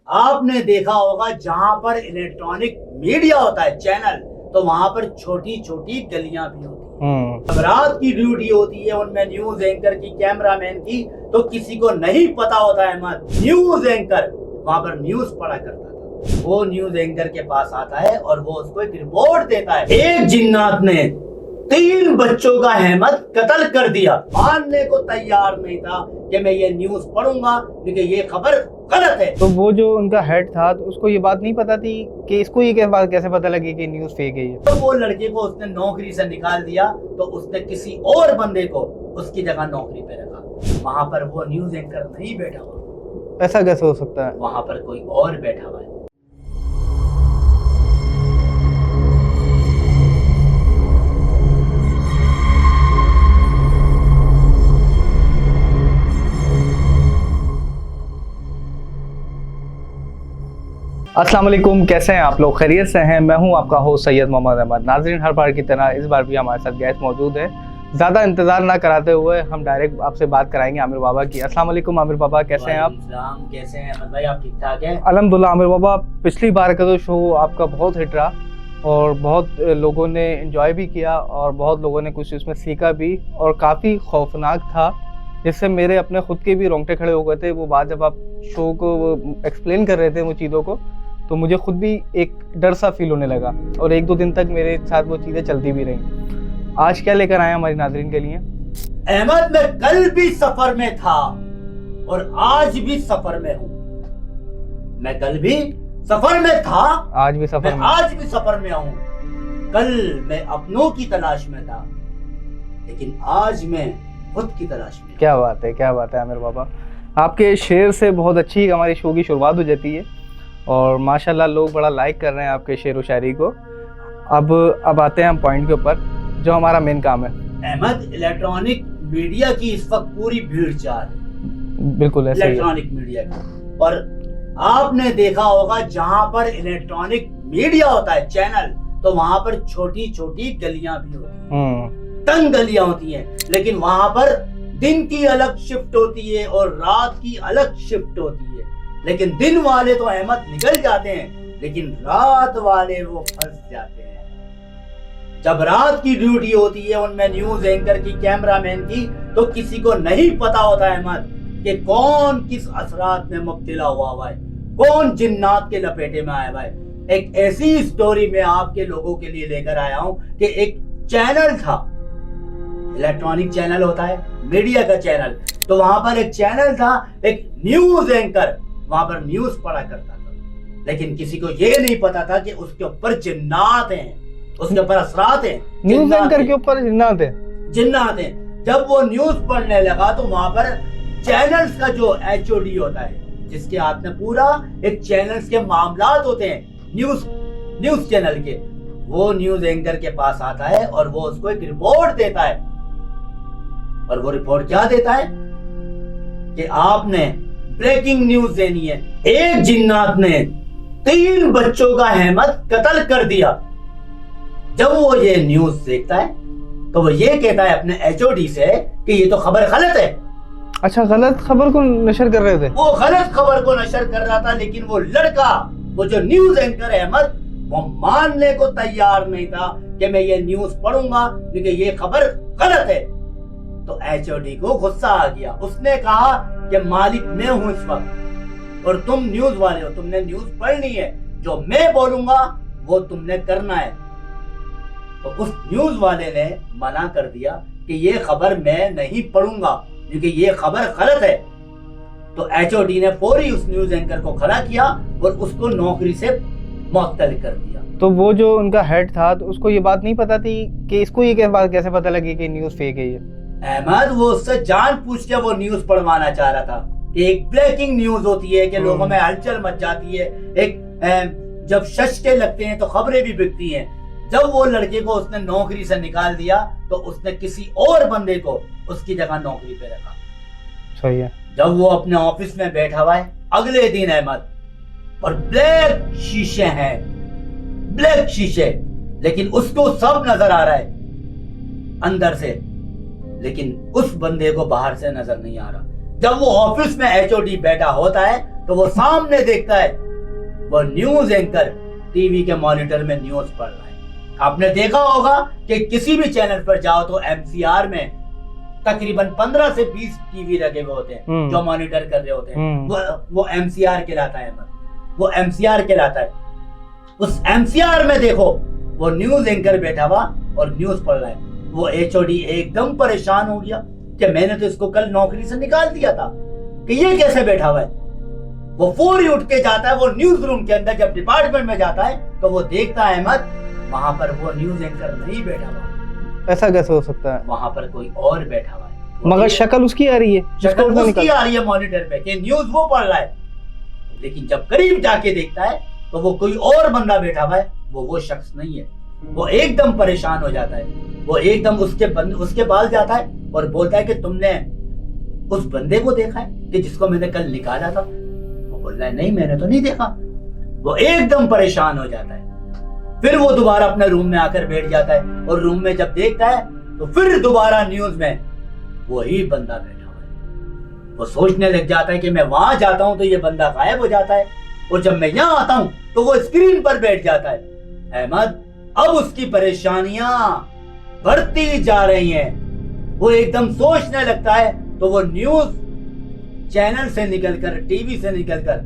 आपने देखा होगा जहां पर इलेक्ट्रॉनिक मीडिया होता है चैनल, तो वहां पर छोटी छोटी गलियां भी होती हैं। अब रात की ड्यूटी होती है उनमें न्यूज एंकर की, कैमरामैन की, तो किसी को नहीं पता होता है मत न्यूज एंकर वहां पर न्यूज पढ़ा करता था। वो न्यूज एंकर के पास आता है और वो उसको एक रिपोर्ट देता है। एक जिन्नात ने 3 बच्चों का अहमद कत्ल कर दिया। मानने को तैयार नहीं था कि मैं ये न्यूज पढ़ूंगा क्योंकि ये खबर गलत है। तो वो जो उनका हेड था तो उसको ये बात नहीं पता थी कि इसको ये कैसे पता लगी कि न्यूज फेक है ये। तो वो लड़के को उसने नौकरी से निकाल दिया, तो उसने किसी और बंदे को उसकी जगह नौकरी पे रखा। वहां पर वो न्यूज एंकर नहीं बैठा हुआ। ऐसा कैसे हो सकता है? वहां पर कोई और बैठा हुआ है। अस्सलाम वालेकुम, कैसे हैं आप लोग? खैरियत से हैं? मैं हूं आपका होस्ट सैयद मोहम्मद अहमद। नाज़रीन, हर बार की तरह इस बार भी हमारे साथ गेस्ट मौजूद है। ज़्यादा इंतज़ार ना कराते हुए हम डायरेक्ट आपसे बात कराएंगे आमिर बाबा की। अस्सलाम वालेकुम आमिर बाबा, कैसे हैं आप? कैसे हैं अहमद भाई, आप ठीक ठाक हैं? अल्हम्दुलिल्लाह आमिर बाबा, पिछली बार का तो शो आपका बहुत हिट रहा और बहुत लोगों ने एंजॉय भी किया और बहुत लोगों ने कुछ इसमें सीखा भी, और काफ़ी खौफनाक था, जिससे मेरे अपने खुद के भी रोंगटे खड़े हो गए थे। वो बात जब आप शो को एक्सप्लेन कर रहे थे वो चीज़ों को, तो मुझे खुद भी एक डर सा फील होने लगा और 1-2 दिन तक मेरे साथ वो चीज़ें चलती भी रहीं। आज क्या लेकर आए हमारी नाज़रीन के लिए? अहमद, मैं कल भी सफर में था और आज भी सफर में हूँ। मैं कल भी सफर में था, आज भी सफर में, आज भी सफर में हूँ। कल मैं अपनों की तलाश में था, लेकिन आज मैं खुद की तलाश में। क्या बात है, क्या बात है आमिर बाबा। आपके शेर से बहुत अच्छी हमारी शो की शुरुआत हो जाती है और माशाल्लाह लोग बड़ा लाइक कर रहे हैं आपके शेर व शायरी को। अब आते हैं हम पॉइंट के ऊपर, जो हमारा मेन काम है। अहमद, इलेक्ट्रॉनिक मीडिया की इस वक्त पूरी भीड़ चाल है। बिल्कुल ऐसे ही है। इलेक्ट्रॉनिक मीडिया की, और आपने देखा होगा जहां पर इलेक्ट्रॉनिक मीडिया होता है चैनल, तो वहां पर छोटी छोटी गलियां भी होती हैं, तंग गलियां होती हैं। लेकिन वहां पर दिन की अलग शिफ्ट होती है और रात की अलग शिफ्ट होती है। लेकिन दिन वाले तो अहमद निकल जाते हैं, लेकिन रात वाले वो फंस जाते हैं। जब रात की ड्यूटी होती है उनमें न्यूज एंकर की, कैमरामैन की, तो किसी को नहीं पता होता है अहमद कि कौन किस असरात में मुब्तला हुआ है, कौन जिन्नात के लपेटे में आया हुआ है। एक ऐसी स्टोरी में आपके लोगों के लिए लेकर आया हूं कि एक चैनल था, इलेक्ट्रॉनिक चैनल होता है, मीडिया का चैनल, तो वहां पर एक चैनल था, एक न्यूज एंकर वहां पर न्यूज पढ़ा करता था। लेकिन किसी को ये नहीं पता था कि उसके ऊपर जिन्नात हैं, उसके ऊपर असरात हैं। न्यूज एंकर के ऊपर जिन्नात हैं? जिन्नात हैं। जब वो न्यूज पढ़ने लगा तो वहां पर चैनल्स का जो HOD होता है, जिसके हाथ में पूरा एक चैनल्स के मामलात होते हैं, न्यूज चैनल के, वो न्यूज एंकर के पास आता है और वो उसको एक रिपोर्ट देता है। और वो रिपोर्ट क्या देता है कि आपने ब्रेकिंग न्यूज देनी है। एक जिन्नात ने 3 बच्चों का अहमद कत्ल कर दिया। जब वो ये न्यूज देखता है तो वो ये कहता है अपने HOD से कि ये तो खबर गलत है। अच्छा, गलत खबर को नशर कर रहे थे? वो गलत खबर को नशर कर रहा था, लेकिन वो लड़का, वो जो न्यूज एंकर अहमद, वो मानने को तैयार नहीं था कि मैं ये न्यूज पढ़ूंगा क्योंकि ये खबर गलत है। तो HOD को गुस्सा आ गया। उसने कहा कि मालिक मैं हूं इस वक्त और तुम न्यूज वाले हो, तुमने न्यूज पढ़नी है, जो मैं बोलूंगा वो तुमने करना है। तो उस न्यूज वाले ने मना कर दिया कि ये खबर मैं नहीं पढ़ूंगा क्योंकि ये खबर गलत है। तो HOD ने फौरी उस न्यूज एंकर को खड़ा किया और उसको नौकरी से मुअत्तल कर दिया। तो वो जो उनका हेड था तो उसको ये बात नहीं पता थी कि इसको ये कैसे पता लगी कि न्यूज फेक है ये? अहमद, वो उससे जान पूछ के वो न्यूज पढ़वाना चाह रहा था कि एक ब्रेकिंग न्यूज होती है कि लोगों में हलचल मच जाती है, एक जब शशके लगते हैं तो खबरें भी बिकती हैं। जब वो लड़के को उसने नौकरी से निकाल दिया तो उसने किसी और बंदे को उसकी जगह नौकरी पे रखा। सही है। जब वो अपने ऑफिस में बैठा हुआ है अगले दिन अहमद, और ब्लैक शीशे हैं, ब्लैक शीशे, लेकिन उसको सब नजर आ रहा है अंदर से, लेकिन उस बंदे को बाहर से नजर नहीं आ रहा। जब वो ऑफिस में एचओडी बैठा होता है तो वो सामने देखता है वो न्यूज एंकर टीवी के मॉनिटर में न्यूज पढ़ रहा है। आपने देखा होगा कि किसी भी चैनल पर जाओ तो एमसीआर में तकरीबन 15 से 20 टीवी लगे हुए होते हैं जो मॉनिटर कर रहे होते हैं। वो एमसीआर कहलाता है, वो एमसीआर कहलाता है। उस एमसीआर में देखो वो न्यूज एंकर बैठा हुआ और न्यूज पढ़ रहा है। वो एचओडी एकदम परेशान हो गया कि मैंने तो इसको कल नौकरी से निकाल दिया था कि ये कैसे बैठा हुआ है। वो फौरी उठ के जाता है, वो न्यूज रूम के अंदर जब डिपार्टमेंट में जाता है तो वो देखता है अहमद वहां पर वो न्यूज एंकर नहीं बैठा हुआ। ऐसा कैसे हो सकता है? वहां पर कोई और बैठा हुआ है, मगर शक्ल उसकी आ रही है, शक्ल उसकी आ रही है मॉनिटर पे कि न्यूज वो पढ़ रहा है। लेकिन जब करीब जाके देखता है तो वो कोई और बंदा बैठा हुआ है, वो शख्स नहीं है। वो एकदम परेशान हो जाता है, वो एकदम उसके पास जाता है और बोलता है कि तुमने उस बंदे को देखा है कि जिसको मैंने कल निकाला था? वो बोल रहा है नहीं मैंने तो नहीं देखा। वो एकदम परेशान हो जाता है। फिर वो दोबारा अपने रूम में आकर बैठ जाता है और रूम में जब देखता है तो फिर दोबारा न्यूज में वही बंदा बैठा हुआ है। वो सोचने लग जाता है कि मैं वहां जाता हूं तो ये बंदा गायब हो जाता है और जब मैं यहां आता हूं तो वो स्क्रीन पर बैठ जाता है। अहमद अब उसकी परेशानियां बढ़ती जा रही हैं। वो एकदम सोचने लगता है तो वो न्यूज चैनल से निकलकर, टीवी से निकलकर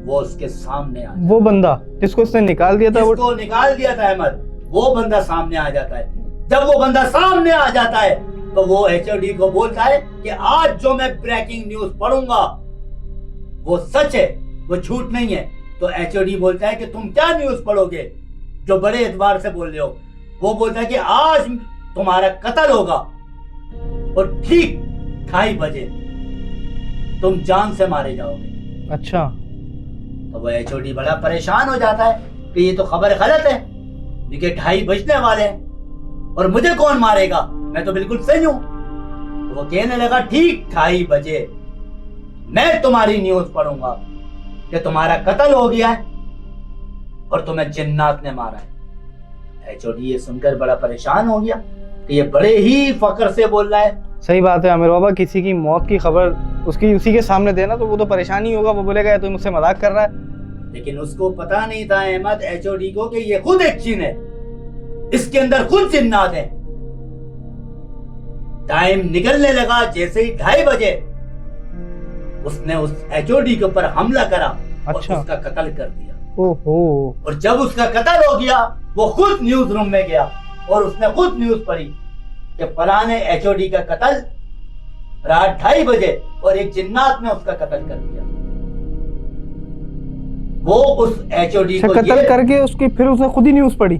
वो उसके सामने आ, वो बंदा जिसको उसने निकाल दिया था, जिसको निकाल दिया था अहमद, वो बंदा सामने आ जाता है। जब वो बंदा सामने आ जाता है तो वो एचओडी को बोलता है कि आज जो मैं ब्रेकिंग न्यूज पढ़ूंगा वो सच है, वो झूठ नहीं है। तो एचओडी बोलता है कि तुम क्या न्यूज पढ़ोगे जो बड़े एतबार से बोल रहे हो? वो बोलता है कि आज तुम्हारा कत्ल होगा और ठीक 2:30 बजे तुम जान से मारे जाओगे। अच्छा। तो वो एचओडी बड़ा परेशान हो जाता है कि ये तो खबर गलत है, देखिए 2:30 बजने वाले हैं और मुझे कौन मारेगा, मैं तो बिल्कुल सही हूं। तो वो कहने लगा ठीक 2:30 बजे मैं तुम्हारी न्यूज पढ़ूंगा कि तुम्हारा कत्ल हो गया है और तुम्हें जिन्नात ने मारा है। एचओडी ये सुनकर बड़ा परेशान हो गया कि ये बड़े ही फक्र से बोल रहा है। सही बात है आमिर बाबा, किसी की मौत की खबर उसकी उसी के सामने देना तो वो तो परेशान ही होगा। वो बोलेगा तो मुझसे मजाक कर रहा है। लेकिन उसको पता नहीं था अहमद एचओडी को कि ये खुद एक जिन है, इसके अंदर खुद जिन्नात है। टाइम निकलने लगा, जैसे ही 2:30 बजे उसने उस एचओडी के ऊपर हमला करा और उसका कत्ल कर दिया। ओहो। और जब उसका कत्ल हो गया वो खुद न्यूज रूम में गया और उसने खुद न्यूज पढ़ी कि फलाने एचओडी का कत्ल रात 2:30 बजे और एक जिन्नात ने उसका कत्ल कर दिया। वो उस एचओडी को कत्ल करके उसकी फिर उसने खुद ही न्यूज पढ़ी।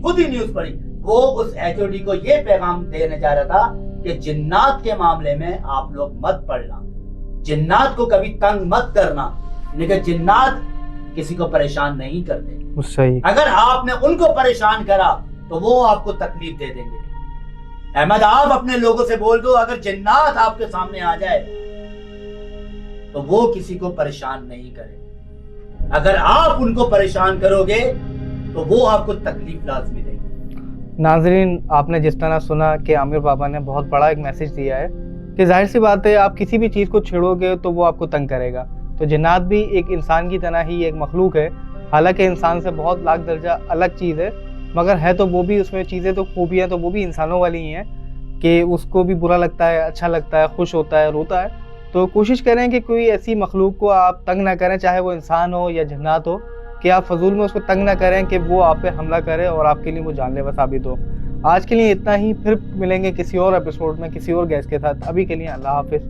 वो उस एचओडी को ये पैगाम देने जा रहा था कि जिन्नात के मामले में आप लोग मत पढ़ना, जिन्नात को कभी तंग मत करना, लेकिन जिन्नात किसी को परेशान नहीं करते। सही। अगर आपने उनको परेशान करा तो वो आपको तकलीफ दे देंगे। अहमद आप अपने लोगों से बोल दो अगर जिन्नात आपके सामने आ जाए तो वो किसी को परेशान नहीं करे। अगर आप उनको परेशान करोगे तो वो आपको तकलीफ लाजमी देंगे। नाजरीन, आपने जिस तरह सुना कि आमिर बाबा ने बहुत बड़ा एक मैसेज दिया है कि जाहिर सी बात है आप किसी भी चीज़ को छेड़ोगे तो वो आपको तंग करेगा। तो जिन्नात भी एक इंसान की तरह ही एक मखलूक है, हालांकि इंसान से बहुत लाख दर्जा अलग चीज़ है, मगर है तो वो भी, उसमें चीज़ें तो खूबियाँ तो वो भी इंसानों वाली ही हैं कि उसको भी बुरा लगता है, अच्छा लगता है, खुश होता है, रोता है। तो कोशिश करें कि कोई ऐसी मखलूक को आप तंग ना करें, चाहे वो इंसान हो या जिन्नात हो, कि आप फजूल में उसको तंग ना करें कि वो आप पे हमला करे और आपके लिए वो जानलेवा साबित हो। आज के लिए इतना ही, फिर मिलेंगे किसी और एपिसोड में किसी और गेस्ट के साथ। अभी के लिए अल्लाह हाफिज़।